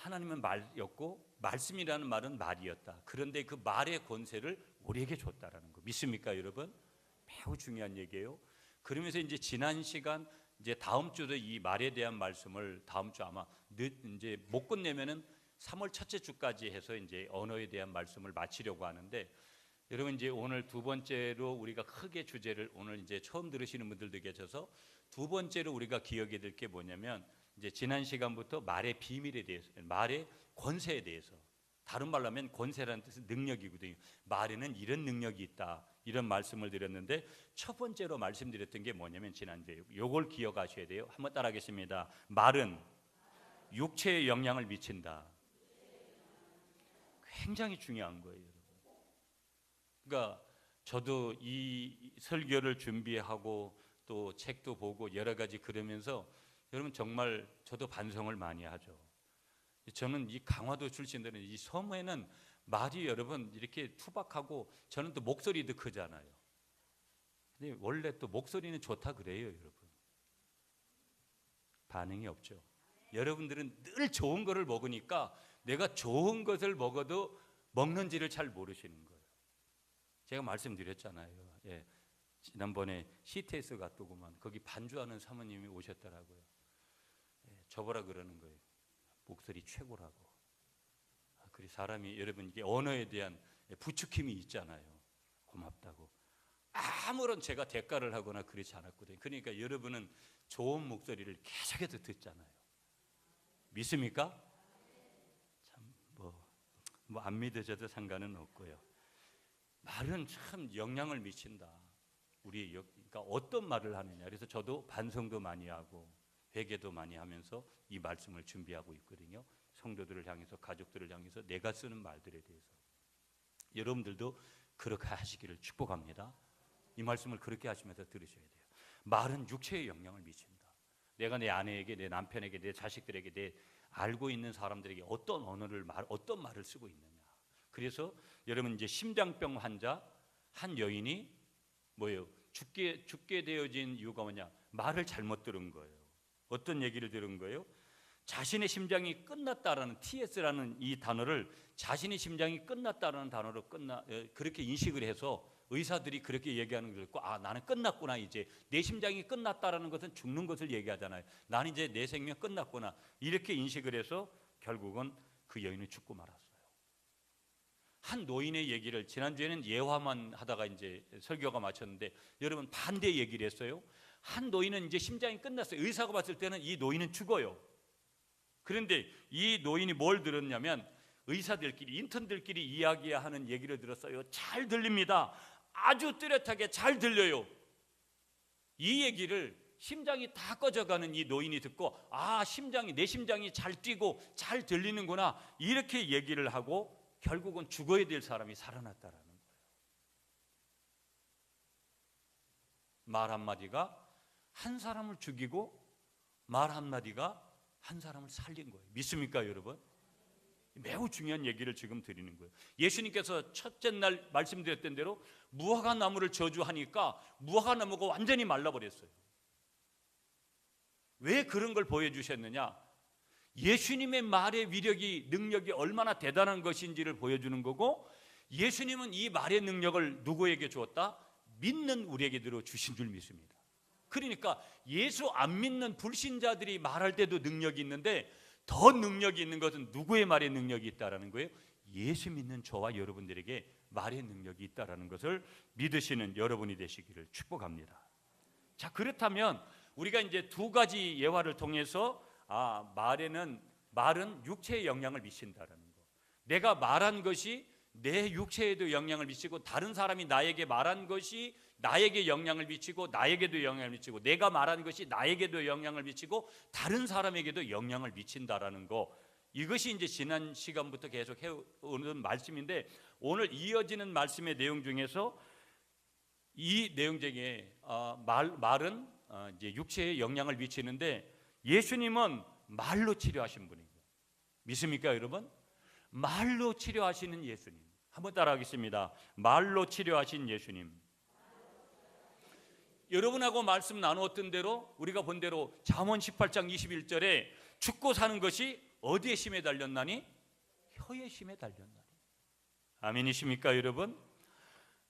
하나님은 말이었고 말씀이라는 말은 말이었다. 그런데 그 말의 권세를 우리에게 줬다라는 거 믿습니까, 여러분? 매우 중요한 얘기예요. 그러면서 이제 지난 시간 이제 다음 주도 이 말에 대한 말씀을 다음 주 아마 이제 못 끝내면은 3월 첫째 주까지 해서 이제 언어에 대한 말씀을 마치려고 하는데, 여러분 이제 오늘 두 번째로 우리가 크게 주제를 오늘 이제 처음 들으시는 분들도 계셔서 두 번째로 우리가 기억해야 될 게 뭐냐면 이제 지난 시간부터 말의 비밀에 대해서, 말의 권세에 대해서, 다른 말로 하면 권세라는 뜻은 능력이거든요. 말에는 이런 능력이 있다, 이런 말씀을 드렸는데 첫 번째로 말씀드렸던 게 뭐냐면 지난주에 요걸 기억하셔야 돼요. 한번 따라하겠습니다. 말은 육체에 영향을 미친다. 굉장히 중요한 거예요, 여러분. 그러니까 저도 이 설교를 준비하고 또 책도 보고 여러 가지 그러면서 여러분 정말 저도 반성을 많이 하죠. 저는 이 강화도 출신들은 이 섬에는 말이 여러분 이렇게 투박하고 저는 또 목소리도 크잖아요. 근데 원래 또 목소리는 좋다 그래요, 여러분. 반응이 없죠. 여러분들은 늘 좋은 거를 먹으니까 내가 좋은 것을 먹어도 먹는지를 잘 모르시는 거예요. 제가 말씀드렸잖아요. 예, 지난번에 CTS 갔더구만 거기 반주하는 사모님이 오셨더라고요. 예, 저보라 그러는 거예요. 목소리 최고라고. 그리고 사람이 여러분 이게 언어에 대한 부추김이 있잖아요. 고맙다고. 아무런 제가 대가를 하거나 그렇지 않았거든요. 그러니까 여러분은 좋은 목소리를 계속해서 듣잖아요. 믿습니까? 참 뭐 안 믿으셔도 상관은 없고요. 말은 참 영향을 미친다. 우리 그러니까 어떤 말을 하느냐. 그래서 저도 반성도 많이 하고 회개도 많이 하면서 이 말씀을 준비하고 있거든요. 성도들을 향해서, 가족들을 향해서 내가 쓰는 말들에 대해서 여러분들도 그렇게 하시기를 축복합니다. 이 말씀을 그렇게 하시면서 들으셔야 돼요. 말은 육체에 영향을 미친다. 내가 내 아내에게, 내 남편에게, 내 자식들에게, 내 알고 있는 사람들에게 어떤 언어를 어떤 말을 쓰고 있느냐. 그래서 여러분 이제 심장병 환자 한 여인이 뭐예요? 죽게 되어진 이유가 뭐냐? 말을 잘못 들은 거예요. 어떤 얘기를 들은 거예요? 자신의 심장이 끝났다라는 TS라는 이 단어를 자신의 심장이 끝났다라는 단어로 그렇게 인식을 해서 의사들이 그렇게 얘기하는 걸 듣고 아 나는 끝났구나, 이제 내 심장이 끝났다라는 것은 죽는 것을 얘기하잖아요. 나는 이제 내 생명 끝났구나 이렇게 인식을 해서 결국은 그 여인은 죽고 말았어요. 한 노인의 얘기를 지난주에는 예화만 하다가 이제 설교가 마쳤는데 여러분 반대 얘기를 했어요. 한 노인은 이제 심장이 끝났어요. 의사가 봤을 때는 이 노인은 죽어요. 그런데 이 노인이 뭘 들었냐면 의사들끼리, 인턴들끼리 이야기하는 얘기를 들었어요. 잘 들립니다. 아주 뚜렷하게 잘 들려요. 이 얘기를 심장이 다 꺼져가는 이 노인이 듣고 아 내 심장이 잘 뛰고 잘 들리는구나 이렇게 얘기를 하고 결국은 죽어야 될 사람이 살아났다라는 거예요. 말 한마디가 한 사람을 죽이고 말 한마디가 한 사람을 살린 거예요. 믿습니까, 여러분? 매우 중요한 얘기를 지금 드리는 거예요. 예수님께서 첫째 날 말씀드렸던 대로 무화과 나무를 저주하니까 무화과 나무가 완전히 말라버렸어요. 왜 그런 걸 보여주셨느냐? 예수님의 말의 위력이, 능력이 얼마나 대단한 것인지를 보여주는 거고, 예수님은 이 말의 능력을 누구에게 주었다? 믿는 우리에게 주신 줄 믿습니다. 그러니까 예수 안 믿는 불신자들이 말할 때도 능력이 있는데 더 능력이 있는 것은 누구의 말의 능력이 있다라는 거예요? 예수 믿는 저와 여러분들에게 말의 능력이 있다라는 것을 믿으시는 여러분이 되시기를 축복합니다. 자, 그렇다면 우리가 이제 두 가지 예화를 통해서 말은 육체에 영향을 미친다라는 거. 내가 말한 것이 내 육체에도 영향을 미치고 다른 사람이 나에게 말한 것이 나에게 영향을 미치고 나에게도 영향을 미치고 내가 말한 것이 나에게도 영향을 미치고 다른 사람에게도 영향을 미친다라는 거. 이것이 이제 지난 시간부터 계속 해오는 말씀인데 오늘 이어지는 말씀의 내용 중에서 이 내용 중에 말은 이제 육체에 영향을 미치는데 예수님은 말로 치료하신 분이에요. 믿습니까, 여러분? 말로 치료하시는 예수님. 한번 따라하겠습니다. 말로 치료하신 예수님. 여러분하고 말씀 나누었던 대로 우리가 본 대로 잠언 18장 21절에 죽고 사는 것이 어디에 힘에 달렸나니? 혀의 힘에 달렸나니. 아멘이십니까 여러분?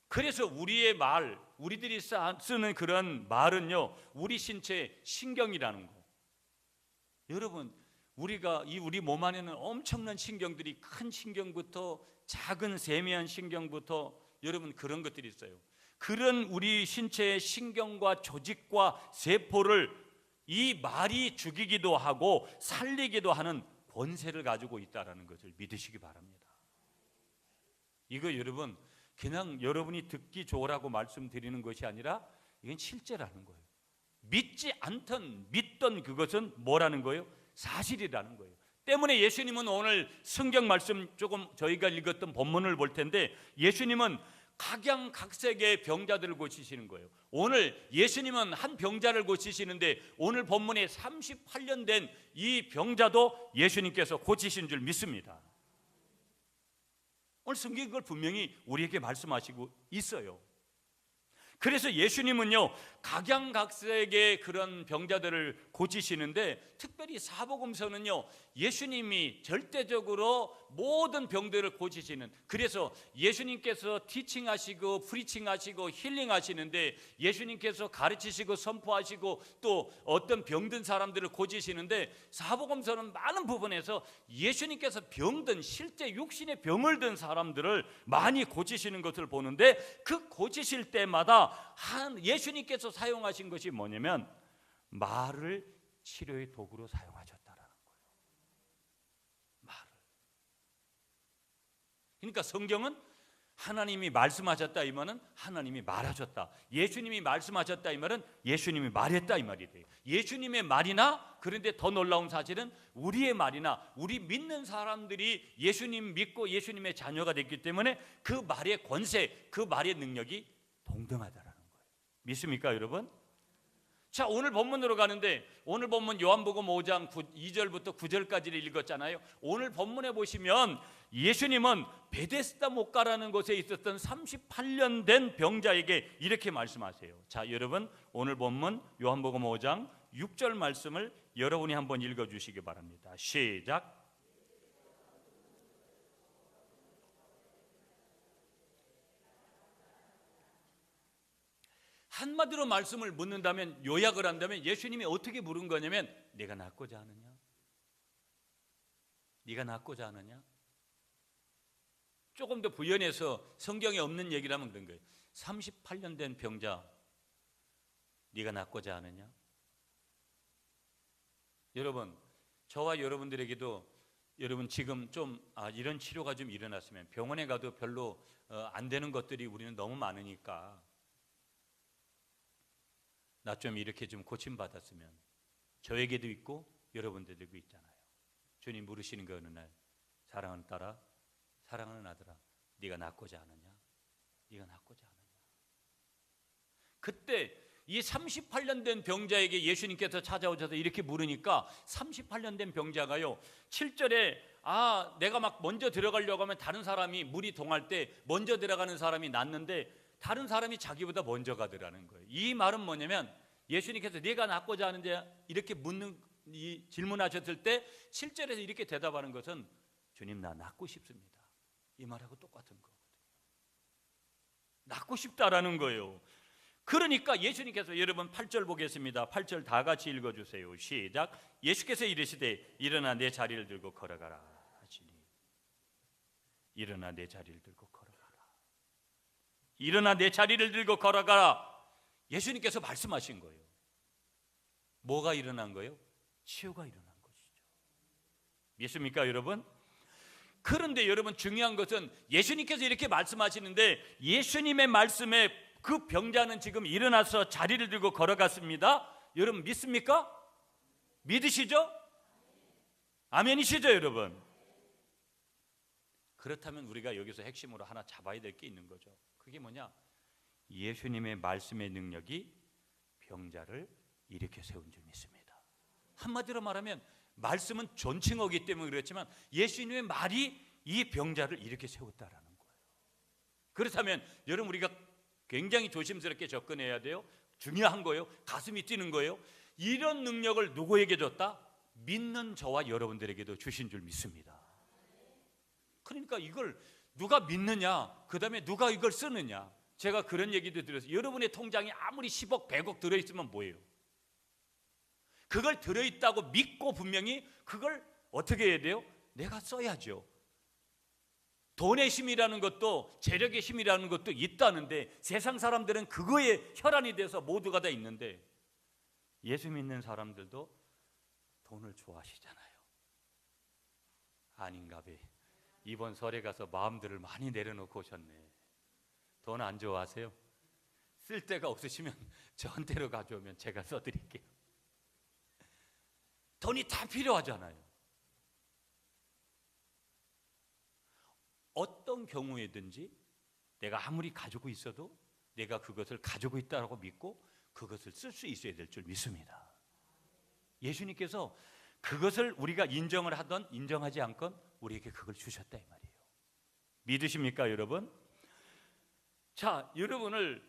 그래서 우리의 말, 우리들이 쓰는 그런 말은요, 우리 신체의 신경이라는 거. 여러분, 우리 몸 안에는 엄청난 신경들이, 큰 신경부터 작은 세미한 신경부터 여러분 그런 것들이 있어요. 그런 우리 신체의 신경과 조직과 세포를 이 말이 죽이기도 하고 살리기도 하는 권세를 가지고 있다는 것을 믿으시기 바랍니다. 이거 여러분 그냥 여러분이 듣기 좋으라고 말씀드리는 것이 아니라 이건 실제라는 거예요. 믿지 않던 믿던 그것은 뭐라는 거예요? 사실이라는 거예요. 때문에 예수님은 오늘 성경 말씀 조금 저희가 읽었던 본문을 볼 텐데, 예수님은 각양각색의 병자들을 고치시는 거예요. 오늘 예수님은 한 병자를 고치시는데 오늘 본문에 38년 된 이 병자도 예수님께서 고치신 줄 믿습니다. 오늘 성경이 그걸 분명히 우리에게 말씀하시고 있어요. 그래서 예수님은요, 각양각색의 그런 병자들을 고치시는데, 특별히 사복음서는요, 예수님이 절대적으로 모든 병들을 고치시는, 그래서 예수님께서 티칭하시고 프리칭하시고 힐링하시는데, 예수님께서 가르치시고 선포하시고 또 어떤 병든 사람들을 고치시는데, 사복음서는 많은 부분에서 예수님께서 병든, 실제 육신의 병을 든 사람들을 많이 고치시는 것을 보는데, 그 고치실 때마다 예수님께서 사용하신 것이 뭐냐면 말을 치료의 도구로 사용하셨다라는 거예요. 말을. 그러니까 성경은 하나님이 말씀하셨다 이 말은 하나님이 말하셨다, 예수님이 말씀하셨다 이 말은 예수님이 말했다 이 말이 돼요. 예수님의 말이나, 그런데 더 놀라운 사실은 우리의 말이나, 우리 믿는 사람들이 예수님 믿고 예수님의 자녀가 됐기 때문에 그 말의 권세, 그 말의 능력이 동등하다라는 거예요. 믿습니까 여러분? 자, 오늘 본문으로 가는데, 오늘 본문 요한복음 5장 2절부터 9절까지를 읽었잖아요. 오늘 본문에 보시면 예수님은 베데스다 목가라는 곳에 있었던 38년 된 병자에게 이렇게 말씀하세요. 자, 여러분 오늘 본문 요한복음 5장 6절 말씀을 여러분이 한번 읽어주시기 바랍니다. 시작. 한마디로 말씀을 묻는다면, 요약을 한다면 예수님이 어떻게 물은 거냐면, 네가 낫고자 하느냐? 네가 낫고자 하느냐? 조금 더 부연해서 성경에 없는 얘기를 하면 그런 거예요. 38년 된 병자, 네가 낫고자 하느냐? 여러분, 저와 여러분들에게도 여러분 지금 좀 이런 치료가 좀 일어났으면, 병원에 가도 별로 안 되는 것들이 우리는 너무 많으니까 나 좀 이렇게 좀 고침받았으면, 저에게도 있고 여러분들에게도 있잖아요. 주님 물으시는 거 어느 날, 사랑하는 딸아, 사랑하는 아들아, 네가 낫고자 하느냐? 네가 낫고자 하느냐? 그때 이 38년 된 병자에게 예수님께서 찾아오셔서 이렇게 물으니까, 38년 된 병자가요 7절에 내가 막 먼저 들어가려고 하면 다른 사람이, 물이 동할 때 먼저 들어가는 사람이 낫는데 다른 사람이 자기보다 먼저 가더라는 거예요. 이 말은 뭐냐면, 예수님께서 네가 낫고자 하는데 이렇게 질문하셨을 때 7절에서 이렇게 대답하는 것은, 주님 나 낫고 싶습니다, 이 말하고 똑같은 거거든요. 낫고 싶다라는 거예요. 그러니까 예수님께서, 여러분 8절 보겠습니다. 8절 다 같이 읽어주세요. 시작. 예수께서 이르시되 일어나 내 자리를 들고 걸어가라 하시니. 일어나 내 자리를 들고 걸어가라. 일어나 내 자리를 들고 걸어가라. 예수님께서 말씀하신 거예요. 뭐가 일어난 거예요? 치유가 일어난 것이죠. 믿습니까 여러분? 그런데 여러분 중요한 것은, 예수님께서 이렇게 말씀하시는데 예수님의 말씀에 그 병자는 지금 일어나서 자리를 들고 걸어갔습니다. 여러분 믿습니까? 믿으시죠? 아멘이시죠 여러분? 그렇다면 우리가 여기서 핵심으로 하나 잡아야 될 게 있는 거죠. 그게 뭐냐? 예수님의 말씀의 능력이 병자를 일으켜 세운 줄 믿습니다. 한마디로 말하면 말씀은 존칭어기 때문에 그렇지만 예수님의 말이 이 병자를 일으켜 세웠다라는 거예요. 그렇다면 여러분 우리가 굉장히 조심스럽게 접근해야 돼요. 중요한 거예요. 가슴이 뛰는 거예요. 이런 능력을 누구에게 줬다? 믿는 저와 여러분들에게도 주신 줄 믿습니다. 그러니까 이걸 누가 믿느냐, 그 다음에 누가 이걸 쓰느냐. 제가 그런 얘기도 들었어요. 여러분의 통장에 아무리 10억 100억 들어있으면 뭐예요? 그걸 들어있다고 믿고 분명히 그걸 어떻게 해야 돼요? 내가 써야죠. 돈의 힘이라는 것도 재력의 힘이라는 것도 있다는데 세상 사람들은 그거에 혈안이 돼서 모두가 다 있는데 예수 믿는 사람들도 돈을 좋아하시잖아요. 아닌가 봐. 이번 설에 가서 마음들을 많이 내려놓고 오셨네. 돈 안 좋아하세요? 쓸 데가 없으시면 저한테로 가져오면 제가 써드릴게요. 돈이 다 필요하잖아요. 어떤 경우에든지 내가 아무리 가지고 있어도 내가 그것을 가지고 있다고 믿고 그것을 쓸 수 있어야 될 줄 믿습니다. 예수님께서 그것을 우리가 인정을 하던 인정하지 않건 우리에게 그걸 주셨다 이 말이에요. 믿으십니까 여러분? 자, 여러분을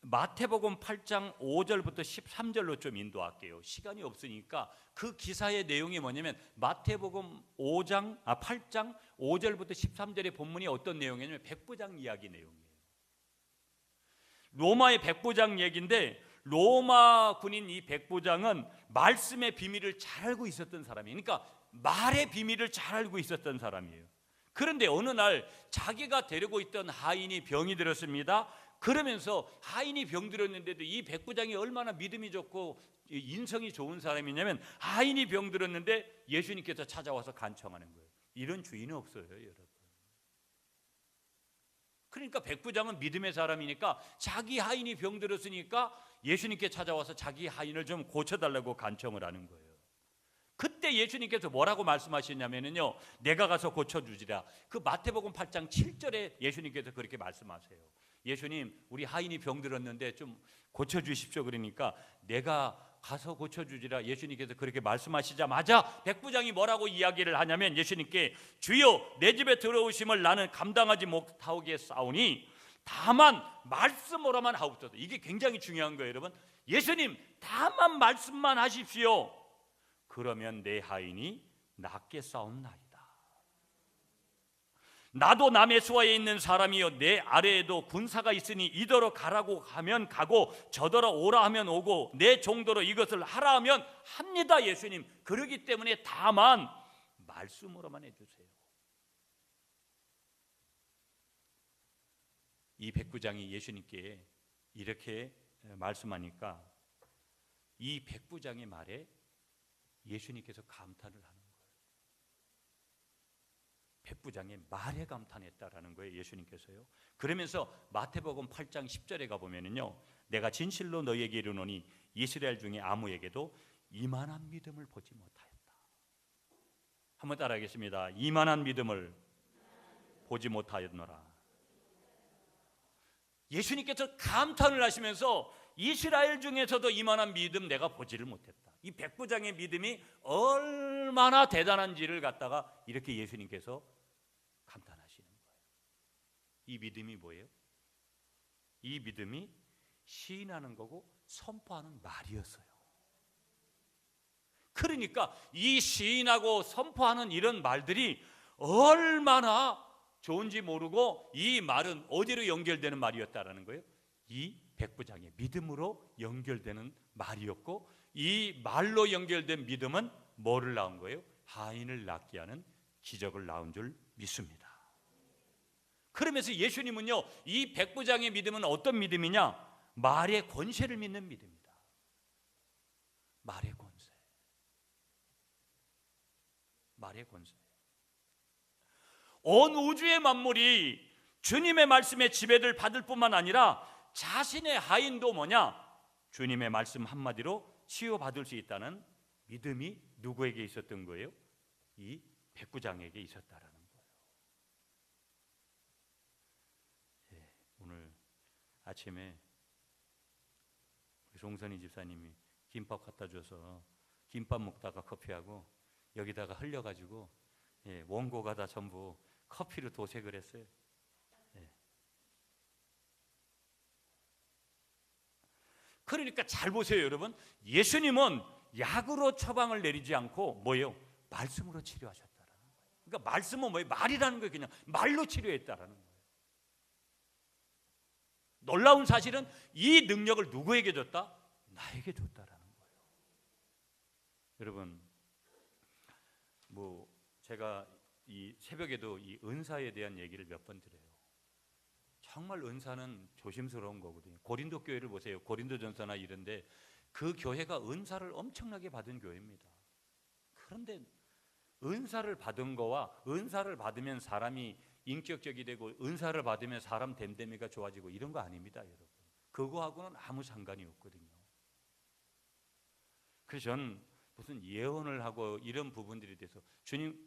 마태복음 8장 5절부터 13절로 좀 인도할게요. 시간이 없으니까 그 기사의 내용이 뭐냐면 마태복음 8장 5절부터 13절의 본문이 어떤 내용이냐면 백부장 이야기 내용이에요. 로마의 백부장 얘기인데 로마 군인 이 백부장은 말씀의 비밀을 잘 알고 있었던 사람이에요. 그러니까 말의 비밀을 잘 알고 있었던 사람이에요. 그런데 어느 날 자기가 데리고 있던 하인이 병이 들었습니다. 그러면서 하인이 병들었는데도 이 백부장이 얼마나 믿음이 좋고 인성이 좋은 사람이냐면 하인이 병들었는데 예수님께서 찾아와서 간청하는 거예요. 이런 주인은 없어요 여러분. 그러니까 백부장은 믿음의 사람이니까 자기 하인이 병들었으니까 예수님께 찾아와서 자기 하인을 좀 고쳐달라고 간청을 하는 거예요. 그때 예수님께서 뭐라고 말씀하시냐면요, 내가 가서 고쳐주지라. 그 마태복음 8장 7절에 예수님께서 그렇게 말씀하세요. 예수님, 우리 하인이 병들었는데 좀 고쳐주십시오. 그러니까 내가 가서 고쳐주지라. 예수님께서 그렇게 말씀하시자마자 백부장이 뭐라고 이야기를 하냐면 예수님께 주여 내 집에 들어오심을 나는 감당하지 못하오겠사오니 다만 말씀으로만 하옵소서. 이게 굉장히 중요한 거예요 여러분. 예수님 다만 말씀만 하십시오. 그러면 내 하인이 낫겠사옵나이다. 나도 남의 수하에 있는 사람이요 내 아래에도 군사가 있으니 이더러 가라고 하면 가고 저더러 오라 하면 오고 내 종도로 이것을 하라 하면 합니다. 예수님 그러기 때문에 다만 말씀으로만 해주세요. 이 백부장이 예수님께 이렇게 말씀하니까 이 백부장의 말에 예수님께서 감탄을 하는 거예요. 백부장의 말에 감탄했다라는 거예요 예수님께서요. 그러면서 마태복음 8장 10절에 가보면은요, 내가 진실로 너희에게 이르노니 이스라엘 중에 아무에게도 이만한 믿음을 보지 못하였다. 한번 따라하겠습니다. 이만한 믿음을 보지 못하였노라. 예수님께서 감탄을 하시면서 이스라엘 중에서도 이만한 믿음 내가 보지를 못했다. 이 백부장의 믿음이 얼마나 대단한지를 갖다가 이렇게 예수님께서 감탄하시는 거예요. 이 믿음이 뭐예요? 이 믿음이 시인하는 거고 선포하는 말이었어요. 그러니까 이 시인하고 선포하는 이런 말들이 얼마나 좋은지 모르고 이 말은 어디로 연결되는 말이었다라는 거예요? 이 백부장의 믿음으로 연결되는 말이었고 이 말로 연결된 믿음은 뭐를 낳은 거예요? 하인을 낳게 하는 기적을 낳은 줄 믿습니다. 그러면서 예수님은요, 이 백부장의 믿음은 어떤 믿음이냐? 말의 권세를 믿는 믿음이다. 말의 권세. 말의 권세. 온 우주의 만물이 주님의 말씀에 지배를 받을 뿐만 아니라 자신의 하인도 뭐냐? 주님의 말씀 한마디로 치유받을 수 있다는 믿음이 누구에게 있었던 거예요? 이 백부장에게 있었다라는 거예요. 예, 오늘 아침에 우리 송선희 집사님이 김밥 갖다 줘서 김밥 먹다가 커피하고 여기다가 흘려가지고 원고가 다 전부 커피로 도색을 했어요. 그러니까 잘 보세요 여러분. 예수님은 약으로 처방을 내리지 않고 뭐예요? 말씀으로 치료하셨다라는 거예요. 그러니까 말씀은 뭐예요? 말이라는 거예요. 그냥 말로 치료했다라는 거예요. 놀라운 사실은 이 능력을 누구에게 줬다? 나에게 줬다라는 거예요. 여러분, 제가 이 새벽에도 이 은사에 대한 얘기를 몇 번 드려요. 정말 은사는 조심스러운 거거든요. 고린도 교회를 보세요. 고린도전서나 이런데 그 교회가 은사를 엄청나게 받은 교회입니다. 그런데 은사를 받은 거와 은사를 받으면 사람이 인격적이 되고 은사를 받으면 사람 됨됨이가 좋아지고 이런 거 아닙니다, 여러분. 그거하고는 아무 상관이 없거든요. 그래서 저는 무슨 예언을 하고 이런 부분들에 대해서 주님,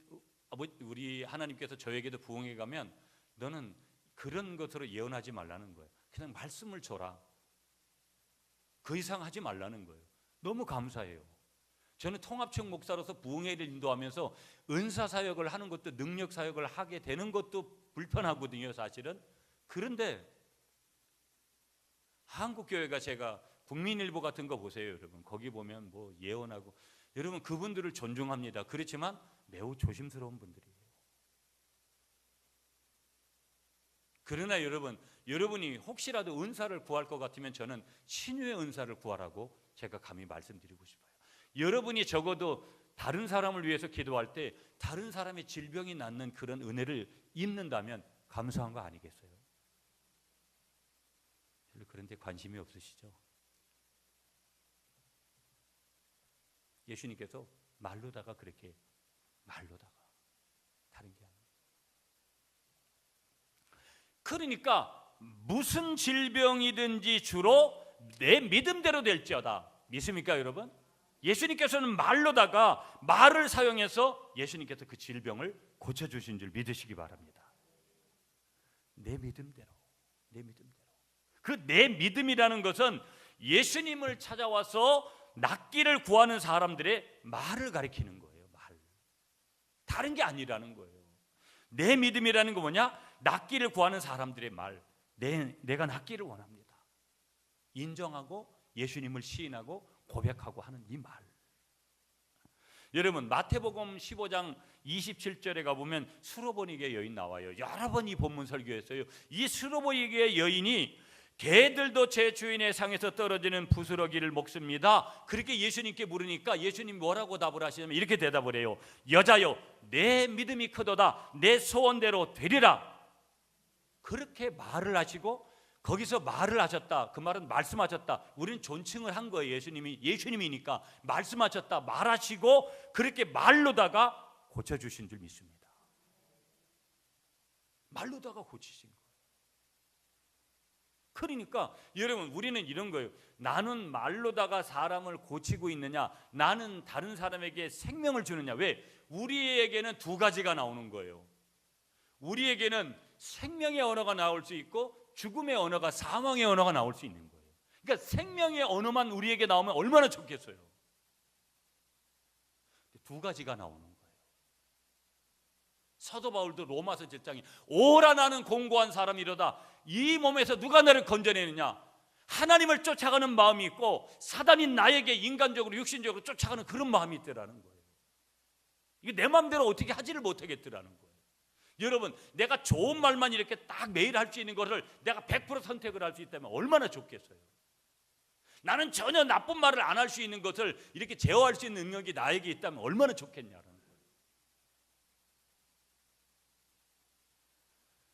우리 하나님께서 저에게도 부흥회 가면 너는 그런 것으로 예언하지 말라는 거예요. 그냥 말씀을 줘라. 그 이상 하지 말라는 거예요. 너무 감사해요. 저는 통합청 목사로서 부흥회를 인도하면서 은사 사역을 하는 것도 능력 사역을 하게 되는 것도 불편하거든요, 사실은. 그런데 한국교회가 제가 국민일보 같은 거 보세요, 여러분. 거기 보면 뭐 예언하고, 여러분 그분들을 존중합니다. 그렇지만 매우 조심스러운 분들이에요. 그러나 여러분이 혹시라도 은사를 구할 것 같으면 저는 신유의 은사를 구하라고 제가 감히 말씀드리고 싶어요. 여러분이 적어도 다른 사람을 위해서 기도할 때 다른 사람의 질병이 낫는 그런 은혜를 입는다면 감사한 거 아니겠어요? 별로 그런 데 관심이 없으시죠? 예수님께서 말로다가 그렇게 말로다가 다른 게 아니에요. 그러니까 무슨 질병이든지 주로 내 믿음대로 될지어다. 믿습니까, 여러분? 예수님께서는 말로다가 말을 사용해서 예수님께서 그 질병을 고쳐주신 줄 믿으시기 바랍니다. 내 믿음대로, 내 믿음대로. 그 내 믿음이라는 것은 예수님을 찾아와서 낫기를 구하는 사람들의 말을 가리키는 거예요. 말. 다른 게 아니라는 거예요. 내 믿음이라는 거 뭐냐? 낫기를 구하는 사람들의 말. 내가 낫기를 원합니다. 인정하고 예수님을 시인하고 고백하고 하는 이 말. 여러분 마태복음 15장 27절에 가보면 수로보니게 여인 나와요. 여러 번 이 본문 설교했어요. 이 수로보니게 여인이 개들도 제 주인의 상에서 떨어지는 부스러기를 먹습니다. 그렇게 예수님께 물으니까 예수님 뭐라고 답을 하시냐면 이렇게 대답을 해요. 여자여 내 믿음이 크도다. 내 소원대로 되리라. 그렇게 말을 하시고 거기서 말을 하셨다. 그 말은 말씀하셨다. 우리는 존칭을 한 거예요. 예수님이니까 말씀하셨다. 말하시고 그렇게 말로다가 고쳐주신 줄 믿습니다. 말로다가 고치신 거예요. 그러니까 여러분 우리는 이런 거예요. 나는 말로다가 사람을 고치고 있느냐, 나는 다른 사람에게 생명을 주느냐. 왜? 우리에게는 두 가지가 나오는 거예요. 우리에게는 생명의 언어가 나올 수 있고 죽음의 언어가, 사망의 언어가 나올 수 있는 거예요. 그러니까 생명의 언어만 우리에게 나오면 얼마나 좋겠어요. 두 가지가 나오는 거예요. 사도 바울도 로마서 7장에 오라 나는 공고한 사람이로다. 이 몸에서 누가 나를 건져내느냐. 하나님을 쫓아가는 마음이 있고 사단이 나에게 인간적으로 육신적으로 쫓아가는 그런 마음이 있더라는 거예요. 이게 내 마음대로 어떻게 하지를 못하겠더라는 거예요. 여러분 내가 좋은 말만 이렇게 딱 매일 할 수 있는 것을 내가 100% 선택을 할 수 있다면 얼마나 좋겠어요. 나는 전혀 나쁜 말을 안 할 수 있는 것을 이렇게 제어할 수 있는 능력이 나에게 있다면 얼마나 좋겠냐라는 거예요.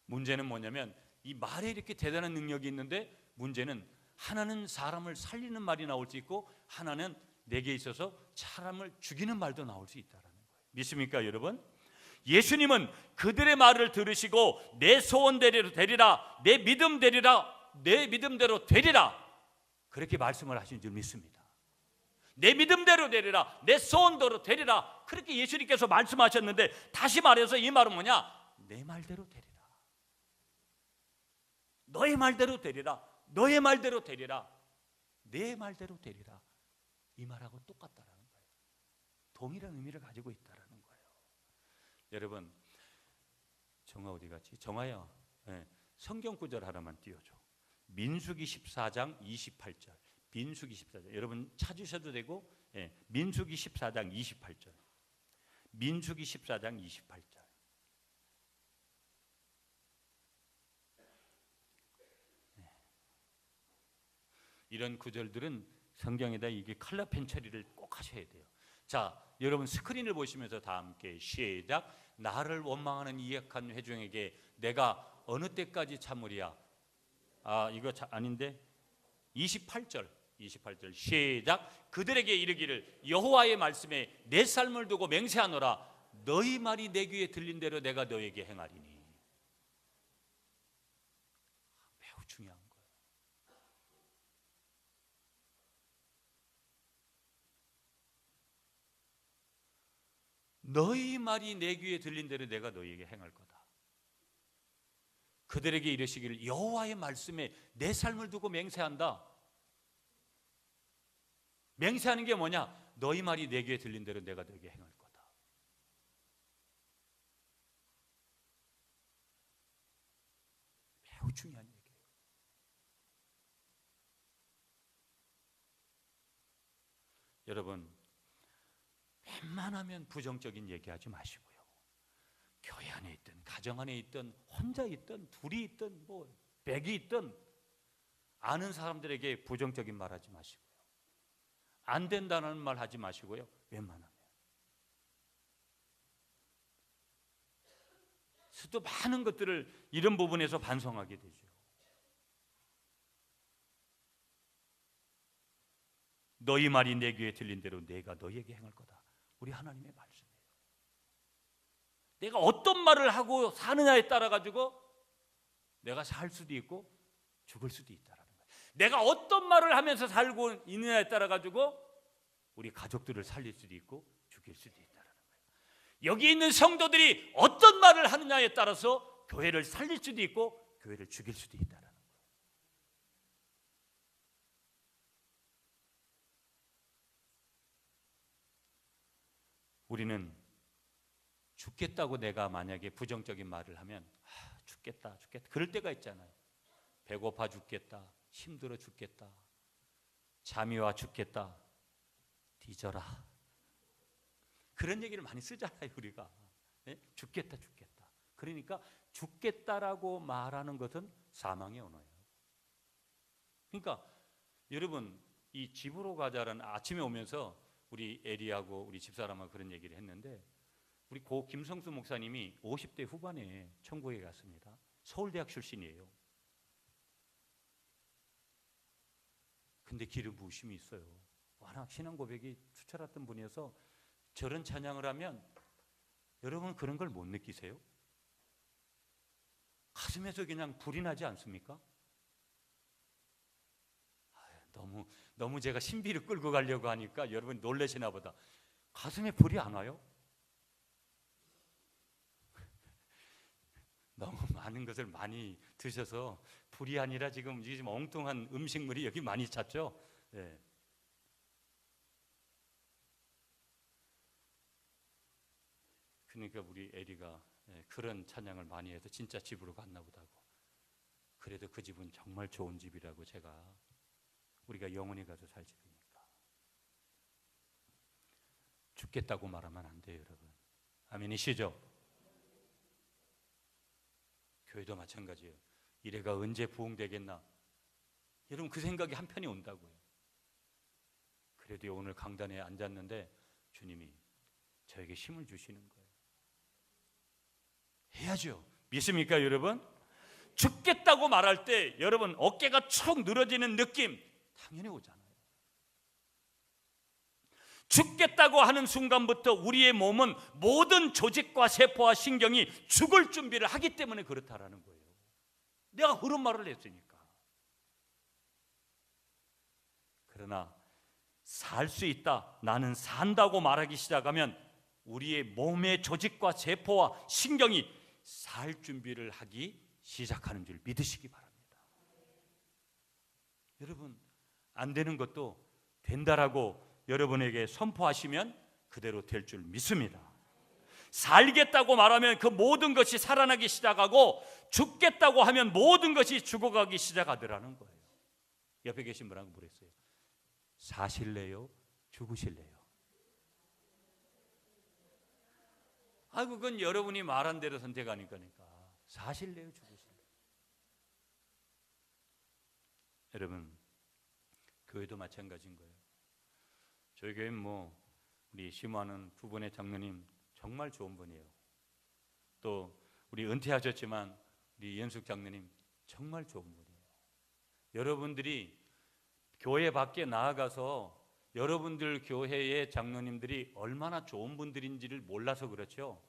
문제는 뭐냐면 이 말에 이렇게 대단한 능력이 있는데 문제는 하나는 사람을 살리는 말이 나올 수 있고 하나는 내게 있어서 사람을 죽이는 말도 나올 수 있다는 거예요. 믿습니까 여러분? 예수님은 그들의 말을 들으시고 내 소원대로 되리라, 내 믿음 되리라, 내 믿음대로 되리라 그렇게 말씀을 하신 줄 믿습니다. 내 믿음대로 되리라, 내 소원대로 되리라 그렇게 예수님께서 말씀하셨는데 다시 말해서 이 말은 뭐냐? 내 말대로 되리라, 너의 말대로 되리라, 너의 말대로 되리라, 내 말대로 되리라 이 말하고 똑같다라는 거예요. 동일한 의미를 가지고 있다라는 거예요. 여러분 정아 어디 갔지? 정아야 성경 구절 하나만 띄워줘. 민수기 14장 28절. 민수기 14장 여러분 찾으셔도 되고 민수기 14장 28절. 민수기 14장 28절. 이런 구절들은 성경에다 이게 컬러펜 처리를 꼭 하셔야 돼요. 자, 여러분 스크린을 보시면서 다 함께 시작. 나를 원망하는 이 악한 회중에게 내가 어느 때까지 참으리야? 이거 아닌데 28절 시작. 그들에게 이르기를 여호와의 말씀에 내 삶을 두고 맹세하노라. 너희 말이 내 귀에 들린 대로 내가 너에게 행하리니. 매우 중요한 거예요. 너희 말이 내 귀에 들린 대로 내가 너에게 행할 거다. 그들에게 이르시기를 여호와의 말씀에 내 삶을 두고 맹세한다. 맹세하는 게 뭐냐? 너희 말이 내 귀에 들린 대로 내가 너에게 행할 거다. 매우 중요한 얘기예요. 여러분, 웬만하면 부정적인 얘기하지 마시고요. 교회 안에 있든 가정 안에 있든 혼자 있든 둘이 있든 뭐 백이 있든 아는 사람들에게 부정적인 말 하지 마시고요. 안 된다는 말 하지 마시고요. 웬만하면. 또 많은 것들을 이런 부분에서 반성하게 되죠. 너희 말이 내 귀에 들린 대로 내가 너희에게 행할 거다. 우리 하나님의 말씀이에요. 내가 어떤 말을 하고 사느냐에 따라 가지고 내가 살 수도 있고 죽을 수도 있다라는 거예요. 내가 어떤 말을 하면서 살고 있느냐에 따라 가지고 우리 가족들을 살릴 수도 있고 죽일 수도 있다라는 거예요. 여기 있는 성도들이 어떤 말을 하느냐에 따라서 교회를 살릴 수도 있고 교회를 죽일 수도 있다라는 거예요. 우리는 죽겠다고 내가 만약에 부정적인 말을 하면 죽겠다 그럴 때가 있잖아요. 배고파 죽겠다, 힘들어 죽겠다, 잠이 와 죽겠다, 뒤져라. 그런 얘기를 많이 쓰잖아요 우리가. 죽겠다. 그러니까 죽겠다라고 말하는 것은 사망의 언어예요. 그러니까 여러분, 이 집으로 가자라는 아침에 오면서 우리 에리하고 우리 집사람하고 그런 얘기를 했는데, 우리 고 김성수 목사님이 50대 후반에 천국에 갔습니다. 서울대학 출신이에요. 근데 기름 부으심이 있어요. 워낙 신앙 고백이 투철했던 분이어서 저런 찬양을 하면 여러분 그런 걸 못 느끼세요? 가슴에서 그냥 불이 나지 않습니까? 너무 제가 신비를 끌고 가려고 하니까 여러분 놀라시나 보다. 가슴에 불이 안 와요? 너무 많은 것을 많이 드셔서 불이 아니라 지금 엉뚱한 음식물이 여기 많이 찼죠? 네. 그러니까 우리 에리가 그런 찬양을 많이 해서 진짜 집으로 갔나 보다고. 그래도 그 집은 정말 좋은 집이라고 제가, 우리가 영원히 가서 살 집이니까. 죽겠다고 말하면 안 돼요 여러분. 아멘이시죠? 교회도 마찬가지예요. 이래가 언제 부흥되겠나? 여러분 그 생각이 한편이 온다고요. 그래도 오늘 강단에 앉았는데 주님이 저에게 힘을 주시는 거예요. 해야죠. 믿습니까 여러분? 죽겠다고 말할 때 여러분 어깨가 축 늘어지는 느낌 당연히 오잖아요. 죽겠다고 하는 순간부터 우리의 몸은 모든 조직과 세포와 신경이 죽을 준비를 하기 때문에 그렇다라는 거예요. 내가 그런 말을 했으니까. 그러나 살 수 있다, 나는 산다고 말하기 시작하면 우리의 몸의 조직과 세포와 신경이 살 준비를 하기 시작하는 줄 믿으시기 바랍니다. 여러분 안 되는 것도 된다라고 여러분에게 선포하시면 그대로 될 줄 믿습니다. 살겠다고 말하면 그 모든 것이 살아나기 시작하고 죽겠다고 하면 모든 것이 죽어가기 시작하더라는 거예요. 옆에 계신 분하고 물었어요. 사실래요? 죽으실래요? 그건 여러분이 말한 대로 선택하니까. 사실래요, 죽으실래요? 여러분, 교회도 마찬가지인 거예요. 저희 교회는 우리 심호하는 두 분의 장로님 정말 좋은 분이에요. 또 우리 은퇴하셨지만 우리 연숙 장로님 정말 좋은 분이에요. 여러분들이 교회 밖에 나아가서 여러분들 교회의 장로님들이 얼마나 좋은 분들인지를 몰라서 그렇죠.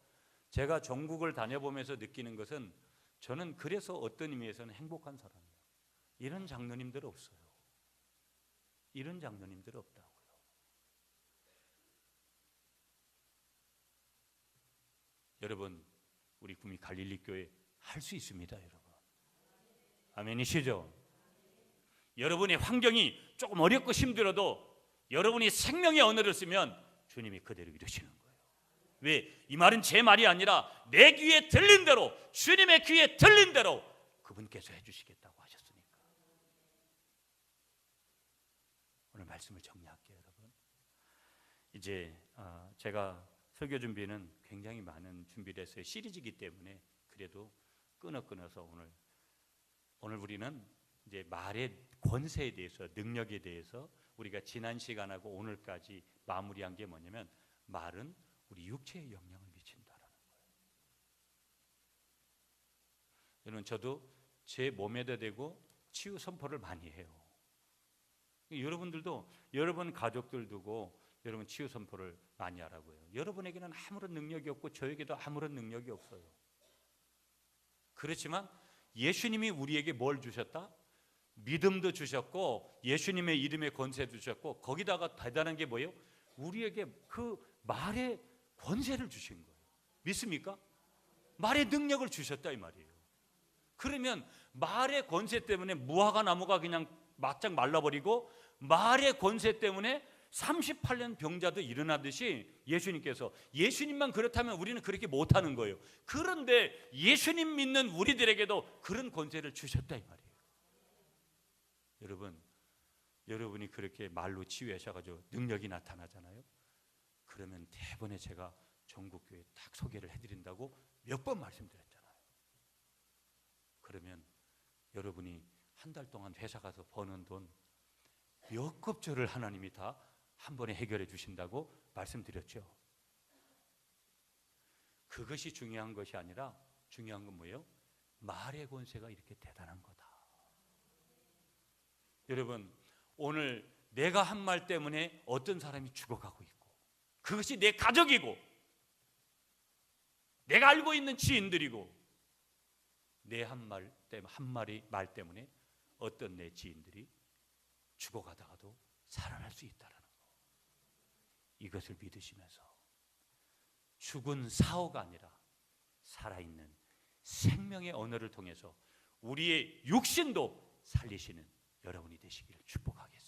제가 전국을 다녀보면서 느끼는 것은 저는 그래서 어떤 의미에서는 행복한 사람이에요. 이런 장로님들 없어요. 이런 장로님들 없다고요. 여러분, 우리 구미 갈릴리 교회 할 수 있습니다, 여러분. 아멘이시죠? 여러분의 환경이 조금 어렵고 힘들어도 여러분이 생명의 언어를 쓰면 주님이 그대로 이루시는 거예요. 왜? 이 말은 제 말이 아니라 내 귀에 들린 대로, 주님의 귀에 들린 대로 그분께서 해주시겠다고 하셨으니까. 오늘 말씀을 정리할게요, 여러분. 이제 제가 설교 준비는 굉장히 많은 준비를 했어요. 시리즈이기 때문에 그래도 끊어서 오늘 우리는 이제 말의 권세에 대해서, 능력에 대해서 우리가 지난 시간하고 오늘까지 마무리한 게 뭐냐면, 말은 우리 육체에 영향을 미친다라는 거예요. 여러분, 저도 제 몸에다 대고 치유 선포를 많이 해요. 여러분들도 여러분 가족들 두고 여러분 치유 선포를 많이 하라고요. 여러분에게는 아무런 능력이 없고 저에게도 아무런 능력이 없어요. 그렇지만 예수님이 우리에게 뭘 주셨다? 믿음도 주셨고 예수님의 이름의 권세 주셨고, 거기다가 대단한 게 뭐예요? 우리에게 그 말의 권세를 주신 거예요. 믿습니까? 말의 능력을 주셨다 이 말이에요. 그러면 말의 권세 때문에 무화과 나무가 그냥 바짝 말라버리고, 말의 권세 때문에 38년 병자도 일어나듯이 예수님만 그렇다면 우리는 그렇게 못하는 거예요. 그런데 예수님 믿는 우리들에게도 그런 권세를 주셨다 이 말이에요. 여러분이 그렇게 말로 치유하셔가지고 능력이 나타나잖아요. 그러면 대번에 제가 전국교회 딱 소개를 해드린다고 몇 번 말씀드렸잖아요. 그러면 여러분이 한 달 동안 회사 가서 버는 돈 몇 급조를 하나님이 다 한 번에 해결해 주신다고 말씀드렸죠. 그것이 중요한 것이 아니라 중요한 건 뭐예요? 말의 권세가 이렇게 대단한 거다. 여러분, 오늘 내가 한 말 때문에 어떤 사람이 죽어가고 있고, 그것이 내 가족이고 내가 알고 있는 지인들이고, 내 한 말 때문에 어떤 내 지인들이 죽어가다가도 살아날 수 있다는 거, 이것을 믿으시면서 죽은 사오가 아니라 살아있는 생명의 언어를 통해서 우리의 육신도 살리시는 여러분이 되시기를 축복하겠습니다.